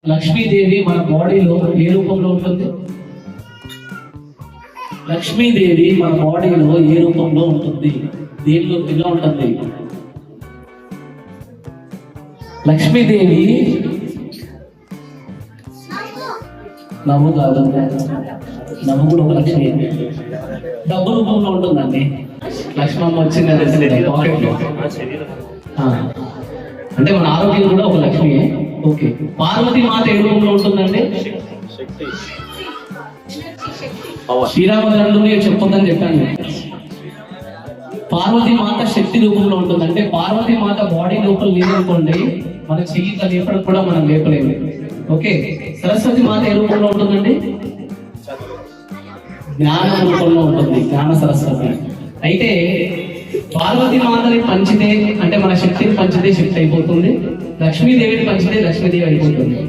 లక్ష్మీదేవి మన బాడీలో ఏ రూపంలో ఉంటుంది? లక్ష్మీదేవి మన బాడీలో ఏ రూపంలో ఉంటుంది? దేనిలో ఎలా ఉంటుంది? లక్ష్మీదేవి నవ్వు కాదు, నవ్వు కూడా ఒక లక్ష్మి. డబ్బు రూపంలో ఉంటుందండి. లక్ష్మమ్మ వచ్చింది పాకెట్లో. అంటే మన ఆరోగ్యం కూడా ఒక లక్ష్మియే. ఓకే, పార్వతి మాత ఏ రూపంలో ఉంటుందండి? శ్రీరామచంద్రుని చెప్పొద్దని చెప్పాను. పార్వతి మాత శక్తి రూపంలో ఉంటుంది. అంటే పార్వతి మాత బాడీ లోపల లేదనుకోండి, మన చెయ్యిత లేపడం కూడా మనం లేపలేము. ఓకే, సరస్వతి మాత ఏ రూపంలో ఉంటుందండి? జ్ఞాన రూపంలో ఉంటుంది, జ్ఞాన సరస్వతి. అయితే పార్వతి మాతని పంచితే అంటే మన శక్తిని పంచితే శక్తి అయిపోతుంది, లక్ష్మీదేవిని పంచితే లక్ష్మీదేవి అయిపోతుంది.